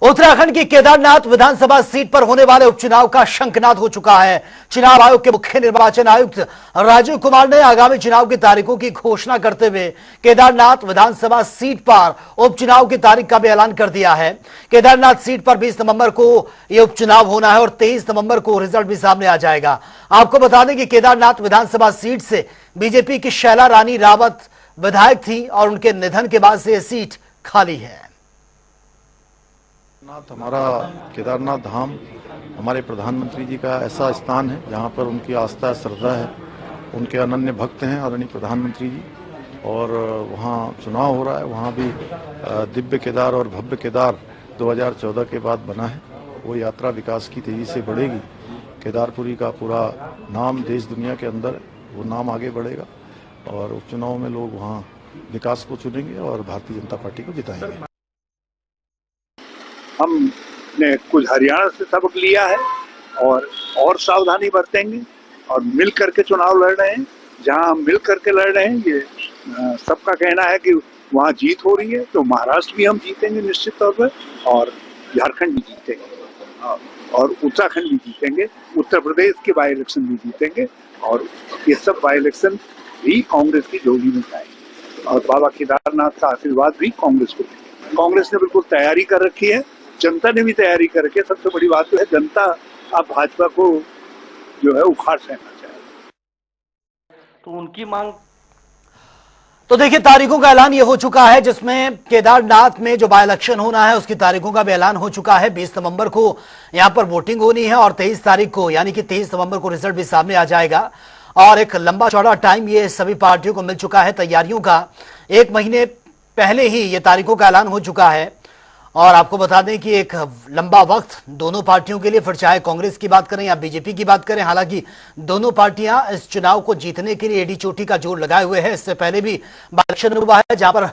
उत्तराखंड की केदारनाथ विधानसभा सीट पर होने वाले उपचुनाव का शंखनाद हो चुका है। चुनाव आयोग के मुख्य निर्वाचन आयुक्त राजीव कुमार ने आगामी चुनाव की तारीखों की घोषणा करते हुए केदारनाथ विधानसभा सीट पर उपचुनाव की तारीख का भी ऐलान कर दिया है। केदारनाथ सीट पर 20 नवंबर को यह उपचुनाव होना है और 23 नवंबर को रिजल्ट भी सामने आ जाएगा। आपको बता दें कि केदारनाथ विधानसभा सीट से बीजेपी की शैला रानी रावत विधायक थी और उनके निधन के बाद से यह सीट खाली है। हमारा केदारनाथ धाम हमारे प्रधानमंत्री जी का ऐसा स्थान है जहाँ पर उनकी आस्था श्रद्धा है, उनके अनन्य भक्त हैं आदरणीय प्रधानमंत्री जी, और वहाँ चुनाव हो रहा है। वहाँ भी दिव्य केदार और भव्य केदार 2014 के बाद बना है। वो यात्रा विकास की तेजी से बढ़ेगी। केदारपुरी का पूरा नाम देश दुनिया के अंदर वो नाम आगे बढ़ेगा और उपचुनाव में लोग वहाँ विकास को चुनेंगे और भारतीय जनता पार्टी को जिताएंगे। हमने कुछ हरियाणा से सबक लिया है और सावधानी बरतेंगे और मिल करके चुनाव लड़ रहे हैं। जहां हम मिल करके लड़ रहे हैं, ये सबका कहना है कि वहां जीत हो रही है, तो महाराष्ट्र भी हम जीतेंगे निश्चित तौर पर, और झारखंड भी जीतेंगे और उत्तराखंड भी जीतेंगे, उत्तर प्रदेश के बाई इलेक्शन भी जीतेंगे और ये सब बाई इलेक्शन भी कांग्रेस की झोली में जाएंगे और बाबा केदारनाथ का आशीर्वाद भी कांग्रेस को देंगे। कांग्रेस ने बिल्कुल तैयारी कर रखी है, जनता ने भी तैयारी कर रखी है। सबसे बड़ी बात तो है जनता अब भाजपा को जो है उखाड़ फेंकना चाहे, तो उनकी मांग। तो देखिए, तारीखों का ऐलान ये हो चुका है जिसमें केदारनाथ में जो बाय इलेक्शन होना है उसकी तारीखों का भी ऐलान हो चुका है। 20 नवंबर को यहां पर वोटिंग होनी है और 23 तारीख को यानी कि 23 नवंबर को रिजल्ट भी सामने आ जाएगा और एक लंबा चौड़ा टाइम ये सभी पार्टियों को मिल चुका है तैयारियों का। 1 महीने पहले ही ये तारीखों का ऐलान हो चुका है और आपको बता दें कि एक लंबा वक्त दोनों पार्टियों के लिए, फिर चाहे कांग्रेस की बात करें या बीजेपी की बात करें। हालांकि दोनों पार्टियां इस चुनाव को जीतने के लिए एडी चोटी का जोर लगाए हुए हैं। इससे पहले भी इलेक्शन हुआ है जहां पर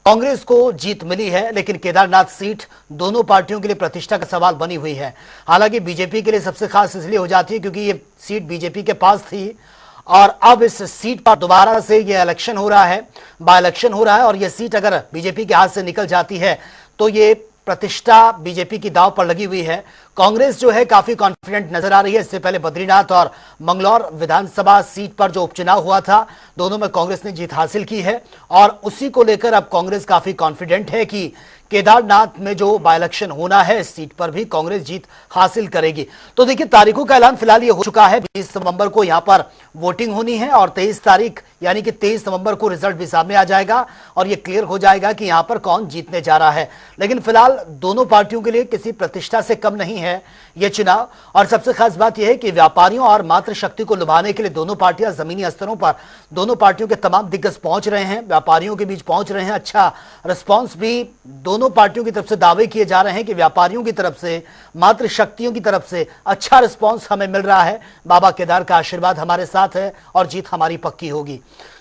कांग्रेस को जीत मिली है, लेकिन केदारनाथ सीट दोनों पार्टियों के लिए प्रतिष्ठा का सवाल बनी हुई है। हालांकि बीजेपी के लिए सबसे खास इसलिए हो जाती है क्योंकि ये सीट बीजेपी के पास थी और अब इस सीट पर दोबारा से ये इलेक्शन हो रहा है, बाय इलेक्शन हो रहा है और ये सीट अगर बीजेपी के हाथ से निकल जाती है तो ये प्रतिष्ठा बीजेपी की दांव पर लगी हुई है। कांग्रेस जो है काफी कॉन्फिडेंट नजर आ रही है। इससे पहले बद्रीनाथ और मंगलौर विधानसभा सीट पर जो उपचुनाव हुआ था, दोनों में कांग्रेस ने जीत हासिल की है और उसी को लेकर अब कांग्रेस काफी कॉन्फिडेंट है कि केदारनाथ में जो बाय इलेक्शन होना है इस सीट पर भी कांग्रेस जीत हासिल करेगी। तो देखिए, तारीखों का ऐलान फिलहाल ये हो चुका है। 20 नवंबर को यहां पर वोटिंग होनी है और 23 तारीख यानी कि 23 नवंबर को रिजल्ट भी सामने आ जाएगा और ये क्लियर हो जाएगा कि यहां पर कौन जीतने जा रहा है। लेकिन फिलहाल दोनों पार्टियों के लिए किसी प्रतिष्ठा से कम नहीं है यह चुनाव। और सबसे खास बात यह है कि व्यापारियों और मातृशक्ति को लुभाने के लिए दोनों पार्टियां जमीनी स्तरों पर दोनों पार्टियों के तमाम दिग्गज पहुंच रहे हैं, व्यापारियों के बीच पहुंच रहे हैं। अच्छा रिस्पॉन्स भी दोनों पार्टियों की तरफ से दावे किए जा रहे हैं कि व्यापारियों की तरफ से, मातृशक्तियों की तरफ से अच्छा रिस्पॉन्स हमें मिल रहा है। बाबा केदार का आशीर्वाद हमारे साथ है और जीत हमारी पक्की होगी।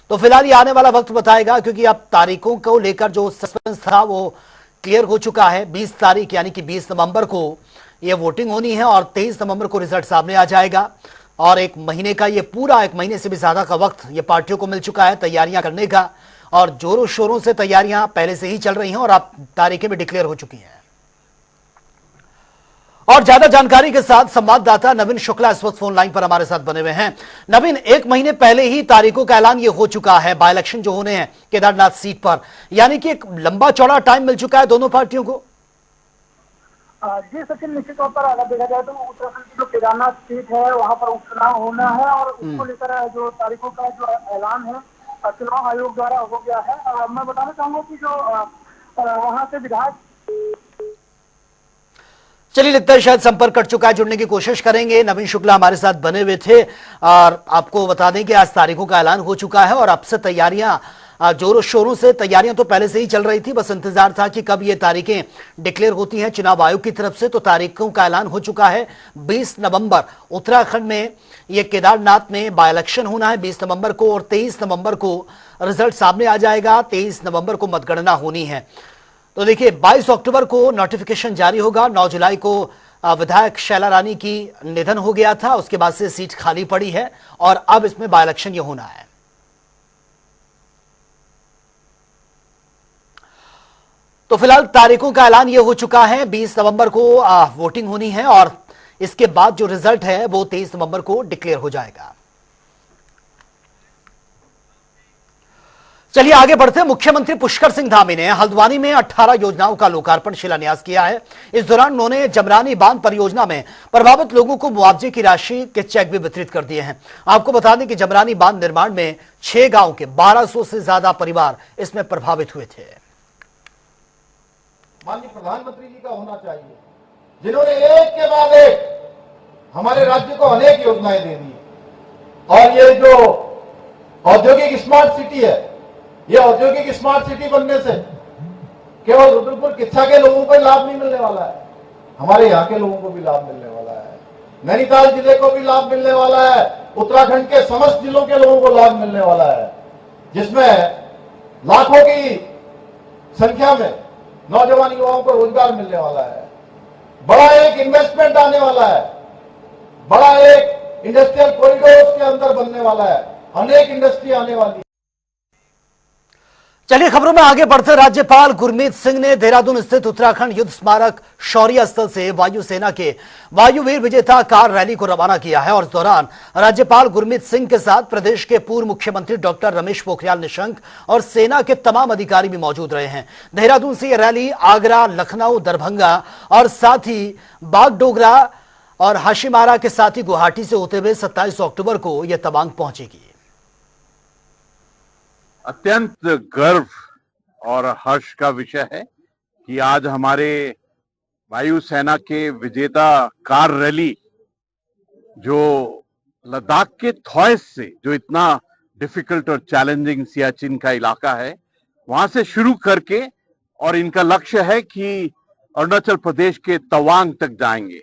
तो फिलहाल ये आने वाला वक्त बताएगा क्योंकि अब तारीखों को लेकर जो सस्पेंस था वो क्लियर हो चुका है। 20 तारीख यानी कि 20 नवंबर को ये वोटिंग होनी है और 23 नवंबर को रिजल्ट सामने आ जाएगा और 1 महीने का ये पूरा 1 महीने से भी ज्यादा का वक्त ये पार्टियों को मिल चुका है तैयारियां करने का और जोरों शोरों से तैयारियां पहले से ही चल रही हैं और अब तारीखें भी डिक्लेयर हो चुकी हैं। और ज्यादा जानकारी के साथ संवाददाता नवीन शुक्ला इस वक्त फोन लाइन पर हमारे साथ बने हुए हैं। नवीन, 1 महीने पहले ही तारीखों का ऐलान ये हो चुका है बाय इलेक्शन जो होने हैं केदारनाथ सीट पर, यानी कि एक लंबा चौड़ा टाइम मिल चुका है दोनों पार्टियों को। जी सचिन, निश्चित तौर पर अगर देखा जाए तो उत्तराखंड की जो केदारनाथ सीट है वहाँ पर उपचुनाव होना है और उसको लेकर जो तारीखों का जो ऐलान है चुनाव आयोग द्वारा हो गया है। मैं बताना चाहूंगा कि जो वहाँ से विधायक, चलिए लगता है शायद संपर्क कट चुका है, जुड़ने की कोशिश करेंगे। नवीन शुक्ला हमारे साथ बने हुए थे और आपको बता दें कि आज तारीखों का ऐलान हो चुका है और अब से तैयारियां जोरों शोरों से, तैयारियां तो पहले से ही चल रही थी, बस इंतजार था कि कब ये तारीखें डिक्लेयर होती हैं चुनाव आयोग की तरफ से। तो तारीखों का ऐलान हो चुका है। 20 नवंबर उत्तराखंड में ये केदारनाथ में बाय इलेक्शन होना है 20 नवंबर को और 23 नवंबर को रिजल्ट सामने आ जाएगा। 23 नवंबर को मतगणना होनी है। तो देखिए, 22 अक्टूबर को नोटिफिकेशन जारी होगा। 9 जुलाई को विधायक शैला रानी की निधन हो गया था, उसके बाद से सीट खाली पड़ी है और अब इसमें बाय इलेक्शन ये होना है। तो फिलहाल तारीखों का ऐलान ये हो चुका है। 20 नवंबर को वोटिंग होनी है और इसके बाद जो रिजल्ट है वो 23 नवंबर को डिक्लेयर हो जाएगा। चलिए आगे बढ़ते हैं। मुख्यमंत्री पुष्कर सिंह धामी ने हल्द्वानी में 18 योजनाओं का लोकार्पण शिलान्यास किया है। इस दौरान उन्होंने जमरानी बांध परियोजना में प्रभावित लोगों को मुआवजे की राशि के चेक भी वितरित कर दिए हैं। आपको बता दें कि जमरानी बांध निर्माण में 6 गांव के 1200 से ज्यादा परिवार इसमें प्रभावित हुए थे। माननीय प्रधानमंत्री जी का होना चाहिए, जिन्होंने एक के बाद एक हमारे राज्य को अनेक योजनाएं दे दी। और ये जो औद्योगिक स्मार्ट सिटी है, ये औद्योगिक स्मार्ट सिटी बनने से केवल रुद्रपुर किच्छा के लोगों को लाभ नहीं मिलने वाला है, हमारे यहाँ के लोगों को भी लाभ मिलने वाला है, नैनीताल जिले को भी लाभ मिलने वाला है, उत्तराखंड के समस्त जिलों के लोगों को लाभ मिलने वाला है, जिसमें लाखों की संख्या में नौजवान युवाओं को रोजगार मिलने वाला है। बड़ा एक इन्वेस्टमेंट आने वाला है, बड़ा एक इंडस्ट्रियल कॉरिडोर के अंदर बनने वाला है, अनेक इंडस्ट्री आने वाली है। चलिए खबरों में आगे बढ़ते। राज्यपाल गुरमीत सिंह ने देहरादून स्थित उत्तराखंड युद्ध स्मारक शौर्य स्थल से वायुसेना के वायुवीर विजेता कार रैली को रवाना किया है और इस दौरान राज्यपाल गुरमीत सिंह के साथ प्रदेश के पूर्व मुख्यमंत्री डॉक्टर रमेश पोखरियाल निशंक और सेना के तमाम अधिकारी भी मौजूद रहे हैं। देहरादून से यह रैली आगरा, लखनऊ, दरभंगा और साथ ही बागडोगरा और हाशिमारा के साथ ही गुवाहाटी से होते हुए 27 अक्टूबर को यह तवांग पहुंचेगी। अत्यंत गर्व और हर्ष का विषय है कि आज हमारे वायुसेना के विजेता कार रैली जो लद्दाख के थॉयस से, जो इतना डिफिकल्ट और चैलेंजिंग सियाचिन का इलाका है, वहां से शुरू करके और इनका लक्ष्य है कि अरुणाचल प्रदेश के तवांग तक जाएंगे।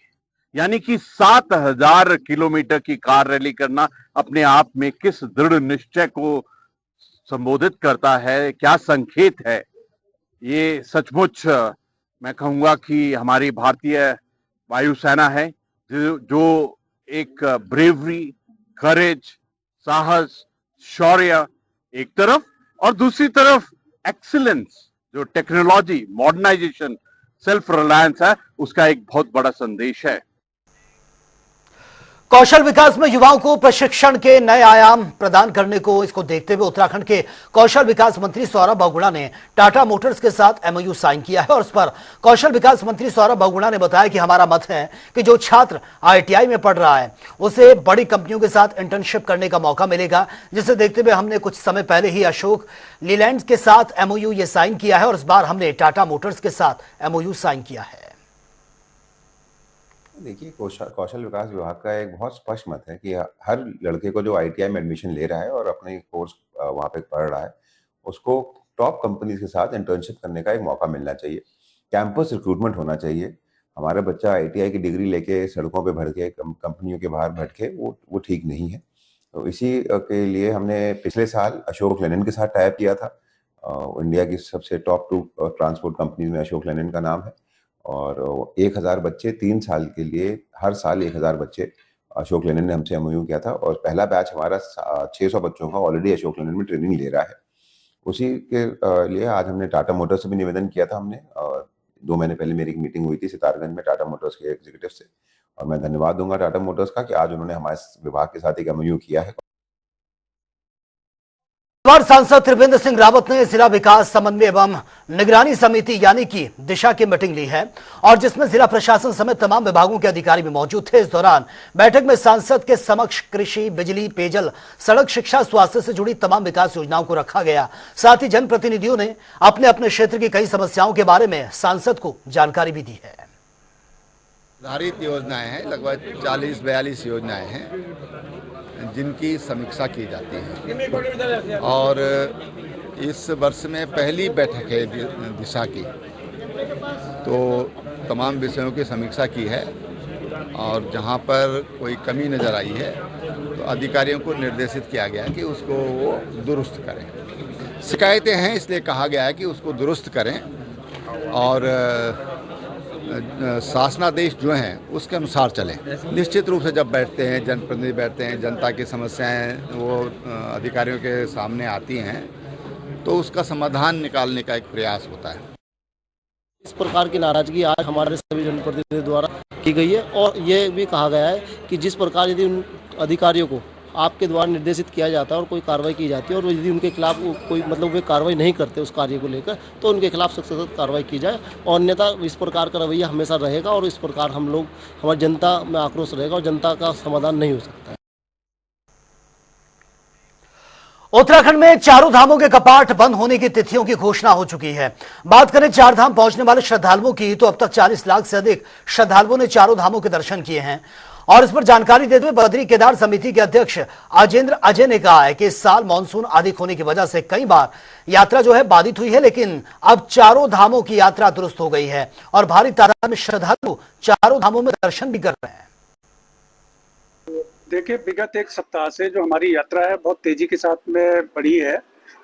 यानी कि 7000 किलोमीटर की कार रैली करना अपने आप में किस दृढ़ निश्चय को संबोधित करता है, क्या संकेत है। ये सचमुच मैं कहूंगा कि हमारी भारतीय वायुसेना है जो एक ब्रेवरी, करेज, साहस, शौर्य एक तरफ और दूसरी तरफ एक्सीलेंस, जो टेक्नोलॉजी, मॉडर्नाइजेशन, सेल्फ रिलायंस है, उसका एक बहुत बड़ा संदेश है। कौशल विकास में युवाओं को प्रशिक्षण के नए आयाम प्रदान करने को इसको देखते हुए उत्तराखंड के कौशल विकास मंत्री सौरभ बहुगुणा ने टाटा मोटर्स के साथ एमओयू साइन किया है और इस पर कौशल विकास मंत्री सौरभ बहुगुणा ने बताया कि हमारा मत है कि जो छात्र आईटीआई में पढ़ रहा है उसे बड़ी कंपनियों के साथ इंटर्नशिप करने का मौका मिलेगा, जिसे देखते हुए हमने कुछ समय पहले ही अशोक लीलैंड के साथ एमओयू ये साइन किया है और इस बार हमने टाटा मोटर्स के साथ एमओयू साइन किया है। देखिए, कौशल विकास विभाग का एक बहुत स्पष्ट मत है कि हर लड़के को जो आईटीआई में एडमिशन ले रहा है और अपने कोर्स वहाँ पे पढ़ रहा है, उसको टॉप कंपनीज के साथ इंटर्नशिप करने का एक मौका मिलना चाहिए। कैंपस रिक्रूटमेंट होना चाहिए। हमारा बच्चा आईटीआई की डिग्री लेके सड़कों पे भटके, कंपनियों के बाहर भटके, वो ठीक नहीं है। तो इसी के लिए हमने पिछले साल अशोक लेलैंड के साथ टाइप किया था। इंडिया की सबसे टॉप 2 ट्रांसपोर्ट कंपनीज में अशोक लेलैंड का नाम है और 1000 बच्चे 3 साल के लिए, हर साल 1000 बच्चे अशोक लेलैंड ने हमसे एमओयू किया था और पहला बैच हमारा 600 बच्चों का ऑलरेडी अशोक लेलैंड में ट्रेनिंग ले रहा है। उसी के लिए आज हमने टाटा मोटर्स से भी निवेदन किया था। हमने 2 महीने पहले मेरी एक मीटिंग हुई थी सितारगंज में टाटा मोटर्स के एग्जीक्यूटिव से और मैं धन्यवाद दूंगा टाटा मोटर्स का कि आज उन्होंने हमारे विभाग के साथ एक एमओयू किया है। सांसद त्रिवेंद्र सिंह रावत ने जिला विकास समन्वय एवं निगरानी समिति यानी कि दिशा की मीटिंग ली है और जिसमें जिला प्रशासन समेत तमाम विभागों के अधिकारी भी मौजूद थे। इस दौरान बैठक में सांसद के समक्ष कृषि, बिजली, पेयजल, सड़क, शिक्षा, स्वास्थ्य से जुड़ी तमाम विकास योजनाओं को रखा गया। साथ ही जनप्रतिनिधियों ने अपने अपने क्षेत्र की कई समस्याओं के बारे में सांसद को जानकारी भी दी है। निर्धारित योजनाएं हैं, लगभग 40-42 योजनाएं हैं जिनकी समीक्षा की जाती है और इस वर्ष में पहली बैठक है दिशा की, तो तमाम विषयों की समीक्षा की है और जहां पर कोई कमी नज़र आई है तो अधिकारियों को निर्देशित किया गया है कि उसको वो दुरुस्त करें। शिकायतें हैं इसलिए कहा गया है कि उसको दुरुस्त करें और शासनादेश जो हैं उसके अनुसार चलें। निश्चित रूप से जब बैठते हैं जनप्रतिनिधि, बैठते हैं, जनता की समस्याएं वो अधिकारियों के सामने आती हैं तो उसका समाधान निकालने का एक प्रयास होता है। इस प्रकार की नाराजगी आज हमारे सभी जनप्रतिनिधियों द्वारा की गई है और ये भी कहा गया है कि जिस प्रकार यदि उन अधिकारियों को आपके द्वारा निर्देशित किया जाता है और कोई कार्रवाई की जाती है और यदि उनके खिलाफ कोई वे कार्रवाई नहीं करते उस कार्य को लेकर तो उनके खिलाफ सख्त सख्त कार्रवाई की जाए और अन्यथा इस प्रकार का रवैया हमेशा रहेगा और इस प्रकार हमारी जनता में आक्रोश रहेगा और जनता का समाधान नहीं हो सकता है। उत्तराखंड में चारों धामों के कपाट बंद होने की तिथियों की घोषणा हो चुकी है। बात करें चार धाम पहुंचने वाले श्रद्धालुओं की तो अब तक 40 लाख से अधिक श्रद्धालुओं ने चारों धामों के दर्शन किए हैं। और इस पर जानकारी देते हुए बद्री केदार समिति के अध्यक्ष अजेंद्र अजय ने कहा है कि इस साल मानसून अधिक होने की वजह से कई बार यात्रा जो है बाधित हुई है, लेकिन अब चारों धामों की यात्रा दुरुस्त हो गई है और भारी तादाद में श्रद्धालु चारों धामों में दर्शन भी कर रहे हैं। देखिए, विगत एक सप्ताह से जो हमारी यात्रा है बहुत तेजी के साथ में बढ़ी है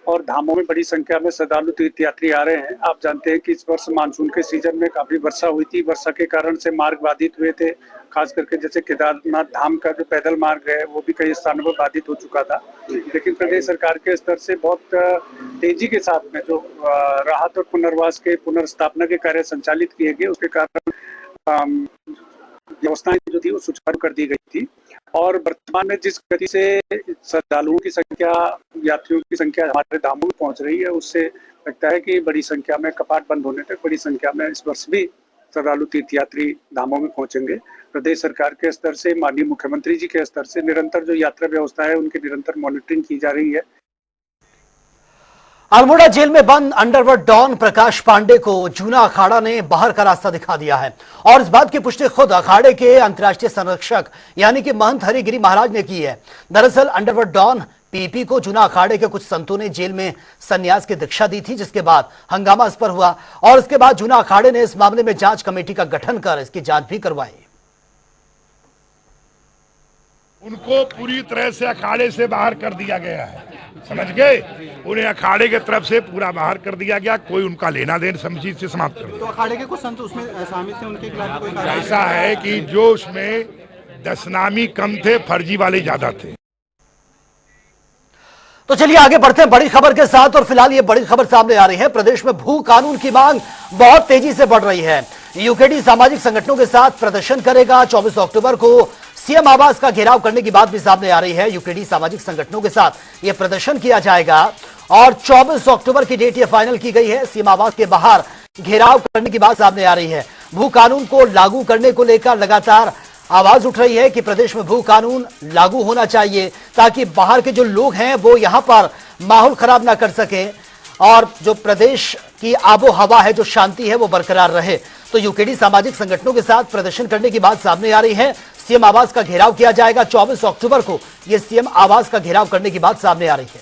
और धामों में बड़ी संख्या में श्रद्धालु तीर्थयात्री आ रहे हैं। आप जानते हैं कि इस वर्ष मानसून के सीजन में काफी वर्षा हुई थी। वर्षा के कारण से मार्ग बाधित हुए थे, खास करके जैसे केदारनाथ धाम का जो पैदल मार्ग है वो भी कई स्थानों पर बाधित हो चुका था। लेकिन प्रदेश सरकार के स्तर से बहुत तेजी के साथ में जो राहत और पुनर्वास के पुनर्स्थापना के कार्य संचालित किए गए, उसके कारण व्यवस्थाएं जो थी वो सुचारू कर दी गई थी और वर्तमान में जिस गति से श्रद्धालुओं की संख्या, यात्रियों की संख्या हमारे धामों में पहुंच रही है, उससे लगता है कि बड़ी संख्या में कपाट बंद होने तक बड़ी संख्या में इस वर्ष भी श्रद्धालु तीर्थयात्री धामों में पहुंचेंगे। प्रदेश सरकार के स्तर से, माननीय मुख्यमंत्री जी के स्तर से निरंतर जो यात्रा व्यवस्था है उनकी निरंतर मॉनिटरिंग की जा रही है। अल्मोड़ा जेल में बंद अंडरवर्ल्ड डॉन प्रकाश पांडे को जूना अखाड़ा ने बाहर का रास्ता दिखा दिया है और इस बात की पुष्टि खुद अखाड़े के अंतर्राष्ट्रीय संरक्षक यानी कि महंत हरिगिरी महाराज ने की है। दरअसल अंडरवर्ल्ड डॉन पीपी को जूना अखाड़े के कुछ संतों ने जेल में संन्यास की दीक्षा दी थी, जिसके बाद हंगामा इस पर हुआ और इसके बाद जूना अखाड़े ने इस मामले में जांच कमेटी का गठन कर इसकी जांच भी करवाई। उनको पूरी तरह से अखाड़े से बाहर कर दिया गया है, समझ गए? उन्हें अखाड़े की तरफ से पूरा बाहर कर दिया गया, कोई उनका लेना देना समझी से समाप्त कर दिया। तो अखाड़े के कुछ संत उसमें शामिल थे, उनके खिलाफ कोई ऐसा है कि जो उसमें 10 नामी कम थे, फर्जी वाले ज्यादा थे। तो चलिए आगे बढ़ते हैं बड़ी खबर के साथ और फिलहाल ये बड़ी खबर सामने आ रही है। प्रदेश में भू कानून की मांग बहुत तेजी से बढ़ रही है। यूकेडी सामाजिक संगठनों के साथ प्रदर्शन करेगा। 24 अक्टूबर को सीएम आवास का घेराव करने की बात भी सामने आ रही है। यूकेडी सामाजिक संगठनों के साथ यह प्रदर्शन किया जाएगा और 24 अक्टूबर की डेट यह फाइनल की गई है। सीएम आवास के बाहर घेराव करने की बात सामने आ रही है। भू कानून को लागू करने को लेकर लगातार आवाज उठ रही है कि प्रदेश में भू कानून लागू होना चाहिए ताकि बाहर के जो लोग हैं वो यहां पर माहौल खराब ना कर सके और जो प्रदेश की आबो हवा है, जो शांति है, वो बरकरार रहे। तो यूकेडी सामाजिक संगठनों के साथ प्रदर्शन करने की बात सामने आ रही है। सीएम आवास का घेराव किया जाएगा 24 अक्टूबर को। यह सीएम आवास का घेराव करने की बात सामने आ रही है।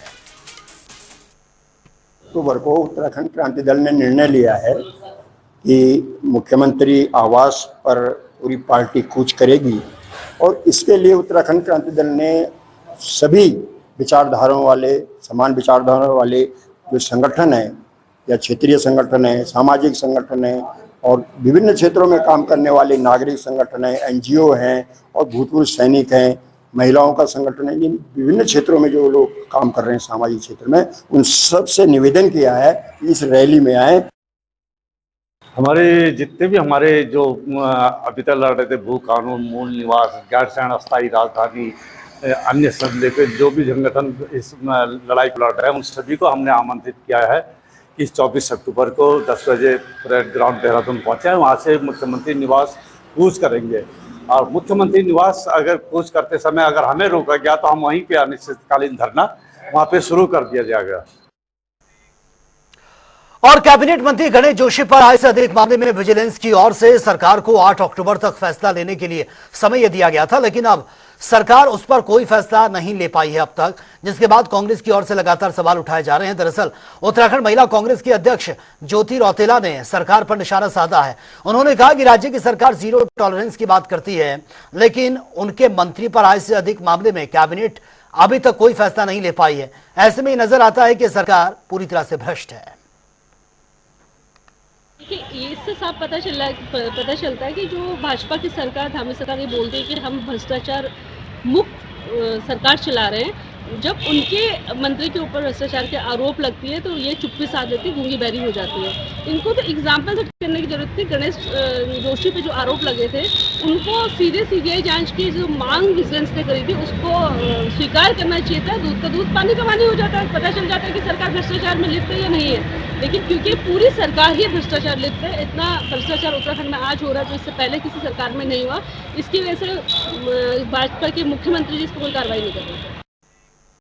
अक्टूबर को उत्तराखंड क्रांति दल ने निर्णय लिया है कि मुख्यमंत्री आवास पर पूरी पार्टी कूच करेगी और इसके लिए उत्तराखंड क्रांति दल ने सभी विचारधाराओं वाले, समान विचारधारा वाले जो संगठन है या क्षेत्रीय संगठन है, सामाजिक संगठन है और विभिन्न क्षेत्रों में काम करने वाले नागरिक संगठन है, एनजीओ हैं और भूतपूर्व सैनिक हैं, महिलाओं का संगठन है, जिन विभिन्न क्षेत्रों में जो लोग काम कर रहे हैं सामाजिक क्षेत्र में, उन सब से निवेदन किया है कि इस रैली में आए। हमारे जितने भी हमारे जो अभी तक लड़ रहे थे भू कानून, मूल निवास, गैरसैंण अस्थायी राजधानी, अन्य सब लेकर जो भी संगठन इस लड़ाई को लड़ रहे हैं, उन सभी को हमने आमंत्रित किया है कि इस 24 अक्टूबर को 10 बजे परेड ग्राउंड देहरादून पहुँचे। वहाँ से मुख्यमंत्री निवास कूच करेंगे और मुख्यमंत्री निवास अगर कूच करते समय अगर हमें रोका गया तो हम वहीं पे अनिश्चितकालीन धरना वहाँ पे शुरू कर दिया जाएगा। और कैबिनेट मंत्री गणेश जोशी पर आय से अधिक मामले में विजिलेंस की ओर से सरकार को 8 अक्टूबर तक फैसला लेने के लिए समय दिया गया था, लेकिन अब सरकार उस पर कोई फैसला नहीं ले पाई है अब तक, जिसके बाद कांग्रेस की ओर से लगातार सवाल उठाए जा रहे हैं। दरअसल उत्तराखंड महिला कांग्रेस की अध्यक्ष ज्योति रौतेला ने सरकार पर निशाना साधा है। उन्होंने कहा कि राज्य की सरकार जीरो टॉलरेंस की बात करती है, लेकिन उनके मंत्री पर आय से अधिक मामले में कैबिनेट अभी तक कोई फैसला नहीं ले पाई है। ऐसे में नजर आता है कि सरकार पूरी तरह से भ्रष्ट है। देखिए, इससे साफ पता चलता है कि जो भाजपा की सरकार, धामी सरकार ये बोलती है कि हम भ्रष्टाचार मुक्त सरकार चला रहे हैं, जब उनके मंत्री के ऊपर भ्रष्टाचार के आरोप लगती है तो ये चुप्पी साध लेती है, गूंगी बहरी हो जाती है। इनको तो एग्जाम्पल सेट करने की जरूरत थी। गणेश जोशी पे जो आरोप लगे थे उनको सीधे सीबीआई जांच की जो मांग विजिलेंस ने करी थी उसको स्वीकार करना चाहिए था। दूध का दूध पानी का पानी हो जाता है, पता चल जाता है कि सरकार भ्रष्टाचार में लिप्त है या नहीं है। लेकिन क्योंकि पूरी सरकार ही भ्रष्टाचार लिप्त है, इतना भ्रष्टाचार उत्तराखंड में आज हो रहा है जो इससे पहले किसी सरकार में नहीं हुआ, इसकी वजह से भाजपा के मुख्यमंत्री जी इस पर कोई कार्रवाई नहीं कर रहे।